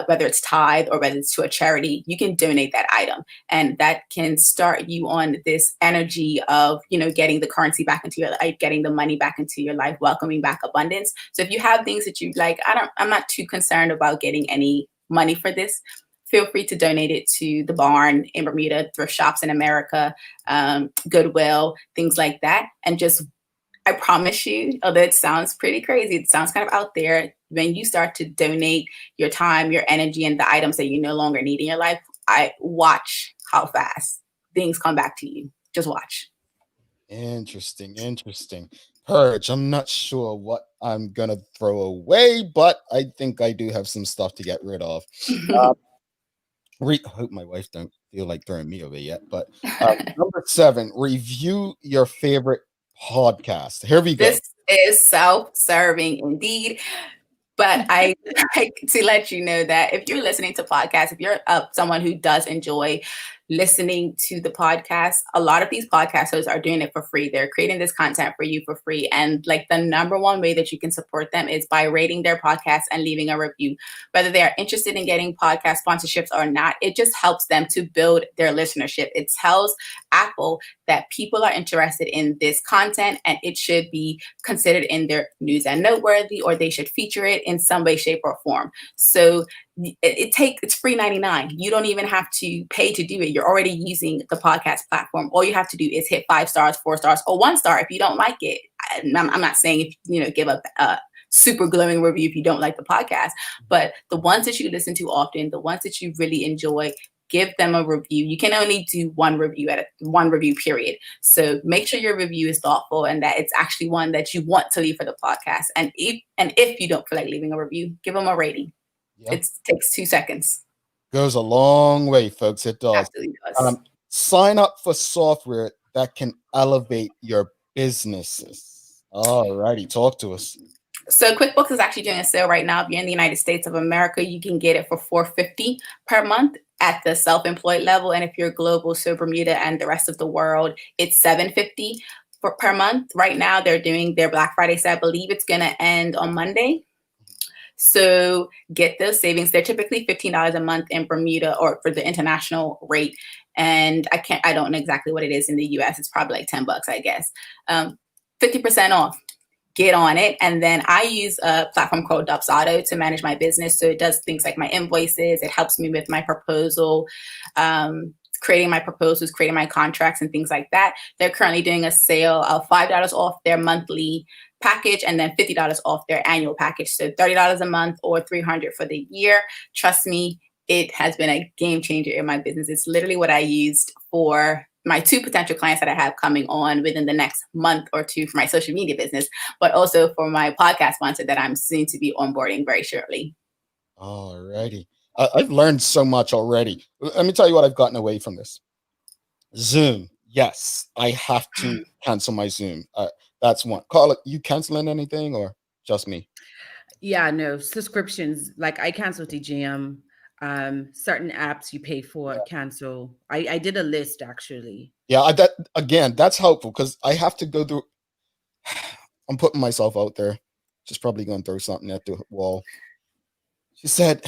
whether it's tithe or whether it's to a charity, you can donate that item, and that can start you on this energy of, getting the currency back into your life, getting the money back into your life, welcoming back abundance. So if you have things that you like, I'm not too concerned about getting any money for this. Feel free to donate it to the Barn in Bermuda, thrift shops in America, Goodwill, things like that. And I promise you, although it sounds pretty crazy, it sounds kind of out there, when you start to donate your time, your energy, and the items that you no longer need in your life, I watch how fast things come back to you. Just watch. Interesting. Purge. I'm not sure what I'm going to throw away, but I think I do have some stuff to get rid of. I hope my wife don't feel like throwing me away yet, but number 7, review your favorite podcast. Here we go. This is self-serving indeed, but I like to let you know that if you're listening to podcasts, if you're someone who does enjoy listening to the podcast, a lot of these podcasters are doing it for free. They're creating this content for you for free. And like the number one way that you can support them is by rating their podcast and leaving a review. Whether they are interested in getting podcast sponsorships or not, it just helps them to build their listenership. It tells Apple that people are interested in this content and it should be considered in their news and noteworthy, or they should feature it in some way, shape, or form. So it's free 99. You don't even have to pay to do it. You're already using the podcast platform. All you have to do is hit 5 stars, 4 stars, or 1 star if you don't like it. I'm not saying if give a super glowing review if you don't like the podcast, but the ones that you listen to often, the ones that you really enjoy, give them a review. You can only do one review period. So make sure your review is thoughtful and that it's actually one that you want to leave for the podcast. And if you don't feel like leaving a review, give them a rating. Yep. It takes 2 seconds. Goes a long way, folks. It does. Absolutely does. Sign up for software that can elevate your businesses. All righty, talk to us. So QuickBooks is actually doing a sale right now. If you're in the United States of America, you can get it for $450 per month at the self-employed level. And if you're global, so Bermuda and the rest of the world, it's $750 per month. Right now, they're doing their Black Friday sale. I believe it's going to end on Monday. So get those savings. They're typically $15 a month in Bermuda or for the international rate. And I don't know exactly what it is in the US. It's probably like $10, I guess. 50% off. Get on it. And then I use a platform called Dubsado to manage my business. So it does things like my invoices. It helps me with my proposal, creating my proposals, creating my contracts and things like that. They're currently doing a sale of $5 off their monthly package and then $50 off their annual package. So $30 a month or $300 for the year. Trust me, it has been a game changer in my business. It's literally what I used for my 2 potential clients that I have coming on within the next month or 2 for my social media business, but also for my podcast sponsor that I'm soon to be onboarding very shortly. All righty. I've learned so much already. Let me tell you what I've gotten away from this. Zoom. Yes, I have to cancel my Zoom. That's one. Carla, you canceling anything or just me? Yeah, no, subscriptions. Like I canceled the gym. Certain apps you pay for, cancel. I did a list actually. Yeah, that's helpful because I have to go through. I'm putting myself out there. She's probably going to throw something at the wall. She said,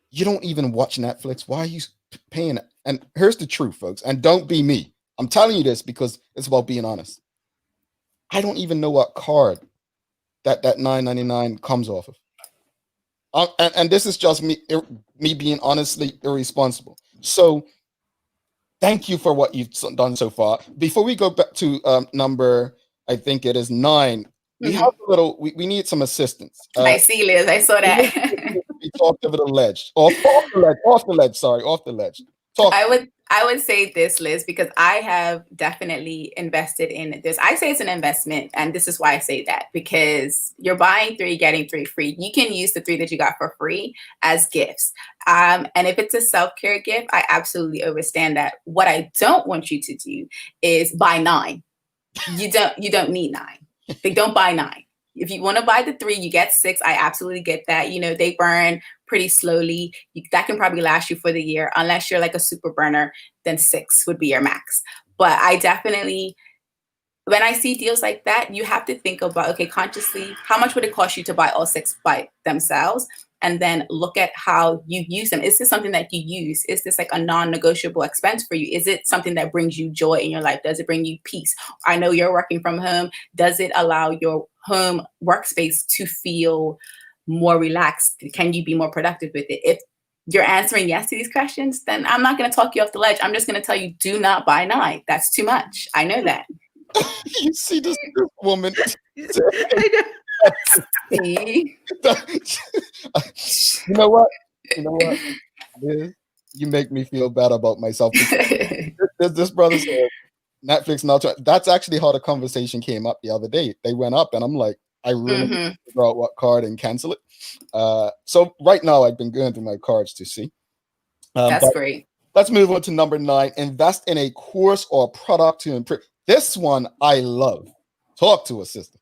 "You don't even watch Netflix. Why are you paying it?" And here's the truth, folks. And don't be me. I'm telling you this because it's about being honest. I don't even know what card that $9.99 comes off of. And this is just me being honestly irresponsible. So thank you for what you've done so far. Before we go back to number, I think it is 9, we have a little, we need some assistance. I see, Liz. I saw that. We talked over the ledge. Off the ledge. Talk. I would say this, Liz, because I have definitely invested in this. I say it's an investment, and this is why I say that, because you're buying 3, getting 3 free. You can use the 3 that you got for free as gifts. And if it's a self-care gift, I absolutely understand that. What I don't want you to do is buy 9. You don't need 9. They don't buy 9. If you want to buy the 3, you get 6. I absolutely get that. They burn pretty slowly. That can probably last you for the year. Unless you're like a super burner, then 6 would be your max. But I definitely, when I see deals like that, you have to think about, okay, consciously, how much would it cost you to buy all 6 by themselves? And then look at how you use them. Is this something that you use? Is this like a non-negotiable expense for you? Is it something that brings you joy in your life? Does it bring you peace? I know you're working from home. Does it allow your home workspace to feel more relaxed? Can you be more productive with it? If you're answering yes to these questions, then I'm not going to talk you off the ledge. I'm just going to tell you, do not buy 9. That's too much. I know that. You see this woman. See? You know what? Liz, you make me feel bad about myself. This brother said Netflix not. That's actually how the conversation came up the other day. They went up, and I'm like, I really need to figure out what card and cancel it. So right now, I've been going through my cards to see. That's great. Let's move on to number 9. Invest in a course or product to improve. This one I love. Talk to us, sister.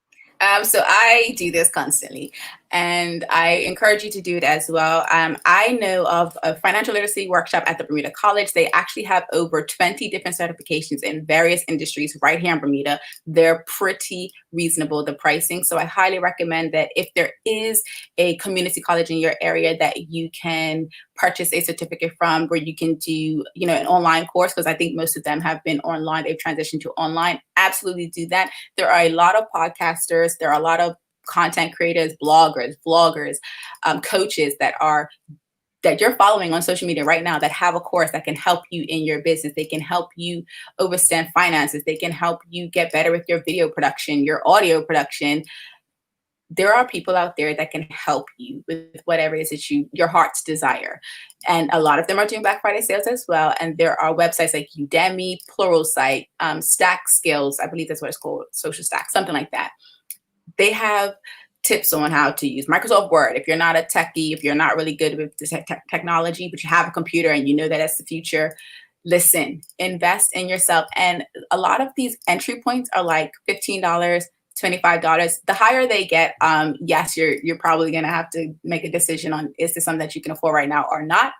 So I do this constantly, and I encourage you to do it as well. I know of a financial literacy workshop at the Bermuda College. They actually have over 20 different certifications in various industries right here in Bermuda. They're pretty reasonable, the pricing. So I highly recommend that if there is a community college in your area that you can purchase a certificate from, where you can do, an online course, because I think most of them have been online. They've transitioned to online. Absolutely do that. There are a lot of podcasters. There are a lot of content creators, bloggers, vloggers, coaches that are that you're following on social media right now that have a course that can help you in your business. They can help you understand finances. They can help you get better with your video production, your audio production. There are people out there that can help you with whatever it is that your heart's desire. And a lot of them are doing Black Friday sales as well. And there are websites like Udemy, Pluralsight, Stack Skills, I believe that's what it's called, Social Stack, something like that. They have tips on how to use Microsoft Word. If you're not a techie, if you're not really good with the technology, but you have a computer and you know that that's the future, listen, invest in yourself. And a lot of these entry points are like $15, $25. The higher they get, yes, you're probably going to have to make a decision on, is this something that you can afford right now or not?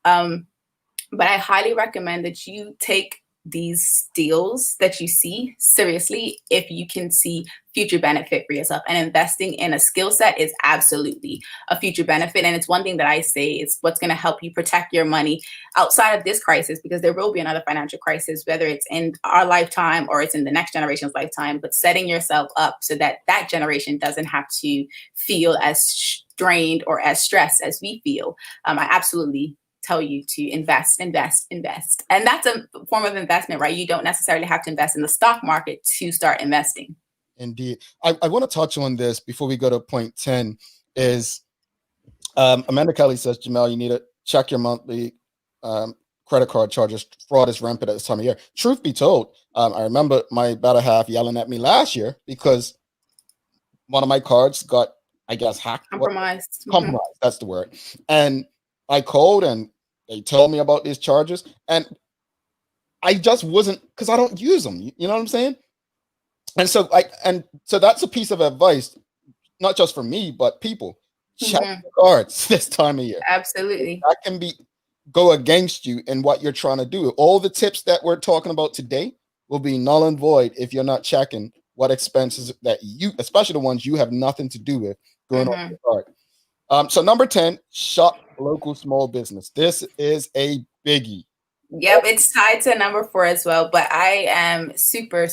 But I highly recommend that you take these deals that you see seriously if you can see future benefit for yourself. And investing in a skill set is absolutely a future benefit. And it's one thing that I say is what's going to help you protect your money outside of this crisis, because there will be another financial crisis, whether it's in our lifetime or it's in the next generation's lifetime, but setting yourself up so that that generation doesn't have to feel as strained or as stressed as we feel. I absolutely tell you to invest. And that's a form of investment, right? You don't necessarily have to invest in the stock market to start investing. Indeed. I want to touch on this before we go to point 10 is Amanda Kelly says, Jamel, you need to check your monthly credit card charges. Fraud is rampant at this time of year. Truth be told, I remember my better half yelling at me last year because one of my cards got, I guess, hacked. Compromised. Compromised, that's the word. And I called and they told me about these charges, and I just wasn't, because I don't use them. You know what I'm saying? And so that's a piece of advice, not just for me, but people. Check your cards this time of year. Absolutely. That can go against you in what you're trying to do. All the tips that we're talking about today will be null and void if you're not checking what expenses that you, especially the ones you have nothing to do with, going on your card. So number 10, shop local small business. This is a biggie. Yep, it's tied to number 4 as well. But I am super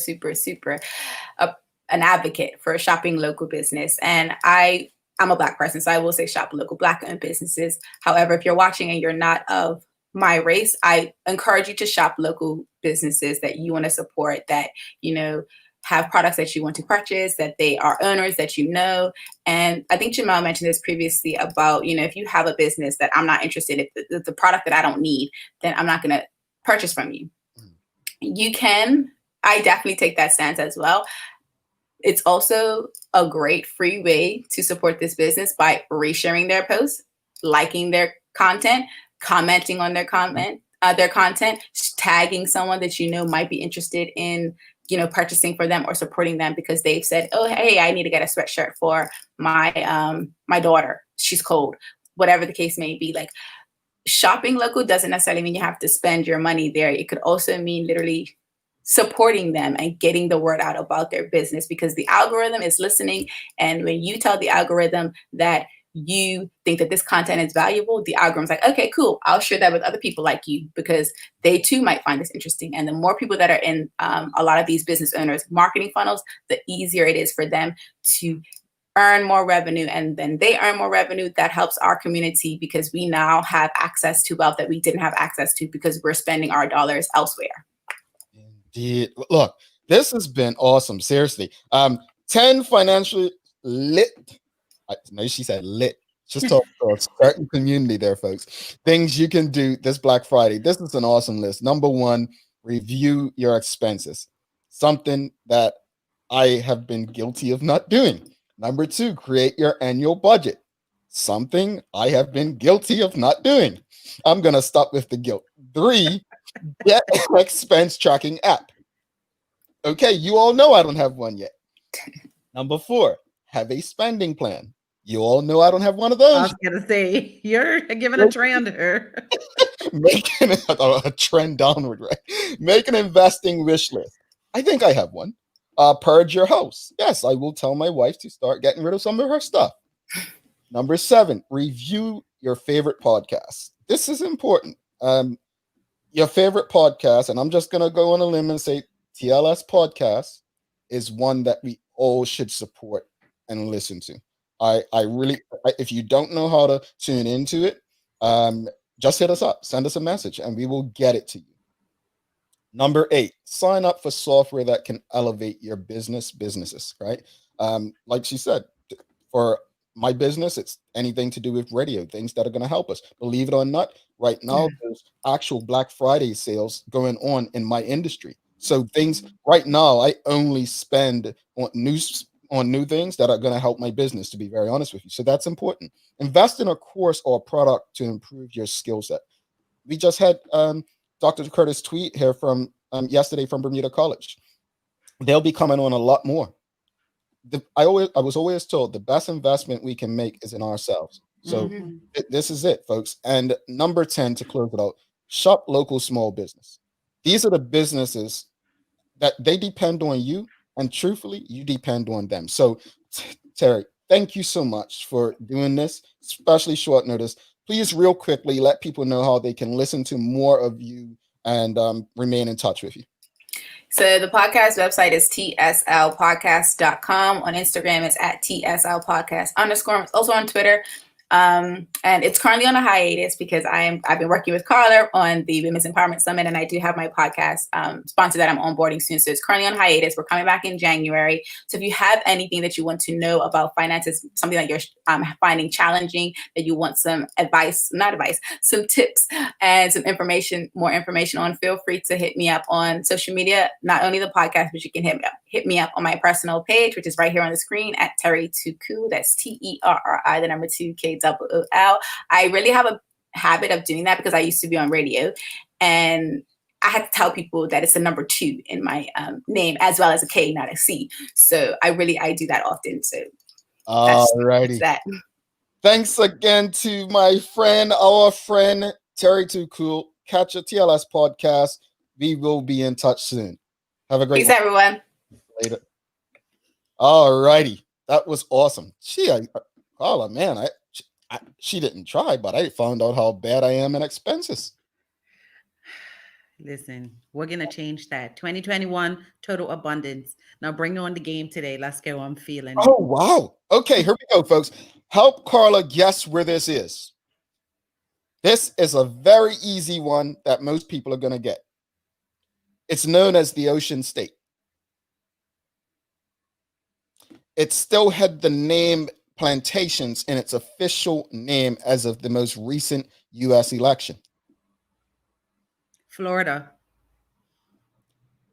an advocate for shopping local business. And I'm a Black person, so I will say shop local Black-owned businesses. However, if you're watching and you're not of my race, I encourage you to shop local businesses that you want to support, that, have products that you want to purchase, that they are owners that you know. And I think Jamel mentioned this previously about, if you have a business that I'm not interested in, if it's a product that I don't need, then I'm not going to purchase from you. I definitely take that stance as well. It's also a great free way to support this business by resharing their posts, liking their content, commenting on their content, tagging someone that might be interested in purchasing for them or supporting them because they've said, oh, hey, I need to get a sweatshirt for my daughter. She's cold, whatever the case may be. Like, shopping local doesn't necessarily mean you have to spend your money there. It could also mean literally supporting them and getting the word out about their business, because the algorithm is listening. And when you tell the algorithm that you think that this content is valuable, the algorithm's like, okay, cool, I'll share that with other people like you because they too might find this interesting. And the more people that are in a lot of these business owners' marketing funnels, the easier it is for them to earn more revenue. And then they earn more revenue. That helps our community because we now have access to wealth that we didn't have access to because we're spending our dollars elsewhere. Indeed. Look, this has been awesome. Seriously. 10 financially lit. No, she said lit. Just talk about a certain community there, folks. Things you can do this Black Friday. This is an awesome list. Number 1, review your expenses. Something that I have been guilty of not doing. Number 2, create your annual budget. Something I have been guilty of not doing. I'm going to stop with the guilt. 3, get an expense tracking app. Okay, you all know I don't have one yet. Number 4, have a spending plan. You all know I don't have one of those. I was going to say, you're giving a trend here. Making a trend downward, right? Make an investing wish list. I think I have one. Purge your house. Yes, I will tell my wife to start getting rid of some of her stuff. Number 7, review your favorite podcast. This is important. Your favorite podcast, and I'm just going to go on a limb and say TLS Podcast is one that we all should support and listen to. I really, if you don't know how to tune into it, just hit us up, send us a message, and we will get it to you. Number 8, sign up for software that can elevate your businesses, right? Like she said, for my business, it's anything to do with radio, things that are going to help us. Believe it or not, right now, there's actual Black Friday sales going on in my industry. So things right now, I only spend on new things that are going to help my business, to be very honest with you. So that's important. Invest in a course or a product to improve your skill set. We just had Dr. Curtis Tweet here from yesterday from Bermuda College. They'll be coming on a lot more. I was always told the best investment we can make is in ourselves. So this is it, folks. And number 10, to close it out, shop local small business. These are the businesses that they depend on you, and truthfully, you depend on them. So, Terry, thank you so much for doing this, especially short notice. Please, real quickly, let people know how they can listen to more of you and remain in touch with you. So the podcast website is tslpodcast.com. On Instagram, it's at tslpodcast_. Also on Twitter. And it's currently on a hiatus because I've been working with Carla on the Women's Empowerment Summit, and I do have my podcast sponsor that I'm onboarding soon. So it's currently on hiatus. We're coming back in January. So if you have anything that you want to know about finances, something that you're finding challenging, that you want some some tips and some more information on, feel free to hit me up on social media, not only the podcast, but you can hit me up on my personal page, which is right here on the screen at Terry Tuku. That's TERRI, the number 2 KOOL. I really have a habit of doing that because I used to be on radio, and I had to tell people that it's the number 2 in my name, as well as a K, not a C. So I do that often. So alrighty. That. Thanks again to our friend Terry Tuku. Catch a TLS podcast. We will be in touch soon. Have a great Thanks, everyone. Later. Alrighty. That was awesome. Carla, man, she didn't try, but I found out how bad I am in expenses. Listen, we're going to change that. 2021, total abundance. Now bring on the game today. Let's go. I'm feeling. Oh, wow. Okay, here we go, folks. Help Carla guess where this is. This is a very easy one that most people are going to get. It's known as the Ocean State. It still had the name Plantations in its official name as of the most recent U.S. election. Florida.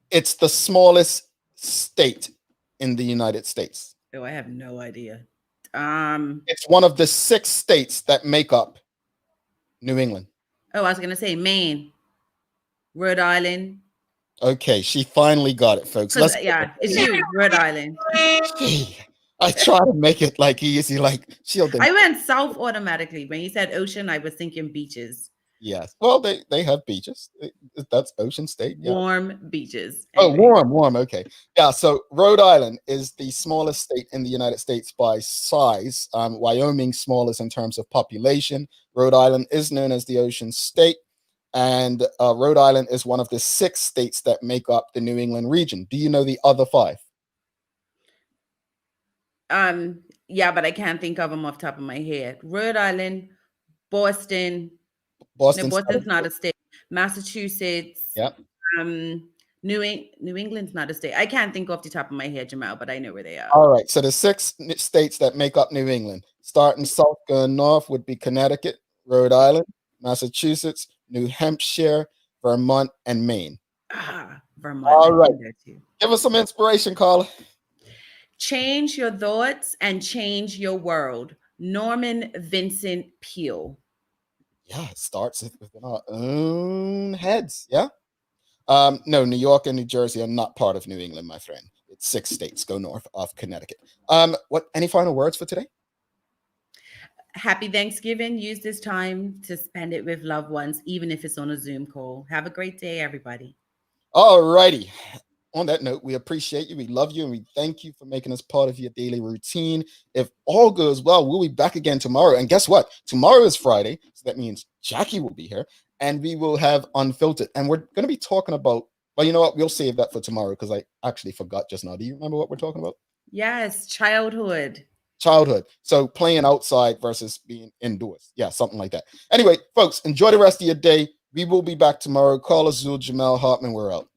It's the smallest state in the United States. Oh, I have no idea. It's one of the 6 states that make up New England. Oh, I was going to say Maine, Rhode Island. Okay, she finally got it, folks. It's you, Rhode Island. I try to make it like easy, like shield. I went south automatically. When you said ocean, I was thinking beaches. Yes. Well, they have beaches. That's Ocean State. Yeah. Warm beaches. Anyway. Oh, warm. Okay. Yeah. So Rhode Island is the smallest state in the United States by size. Wyoming smallest in terms of population. Rhode Island is known as the Ocean State. And Rhode Island is one of the 6 states that make up the New England region. Do you know the other 5? Yeah, but I can't think of them off the top of my head. Rhode Island, Boston. Boston's not a state. Massachusetts. Yep. New England's not a state. I can't think off the top of my head, Jamal, but I know where they are. All right. So the 6 states that make up New England, starting south, going north, would be Connecticut, Rhode Island, Massachusetts, New Hampshire, Vermont, and Maine. Vermont. All right. Give us some inspiration, Carla. Change your thoughts and change your world. Norman Vincent Peale. Yeah, it starts within our own heads. Yeah. No, New York and New Jersey are not part of New England, my friend. It's 6 states. Go north of Connecticut. Any final words for today? Happy Thanksgiving. Use this time to spend it with loved ones, even if it's on a Zoom call. Have a great day, everybody. All righty. On that note, we appreciate you. We love you. And we thank you for making us part of your daily routine. If all goes well, we'll be back again tomorrow. And guess what? Tomorrow is Friday. So that means Jackie will be here and we will have Unfiltered. And we're going to be talking about, well, you know what? We'll save that for tomorrow because I actually forgot just now. Do you remember what we're talking about? Yes. Childhood. childhood. So playing outside versus being indoors. Yeah, something like that. Anyway, folks, enjoy the rest of your day. We will be back tomorrow. Call Azul, Jamel Hartman. We're out.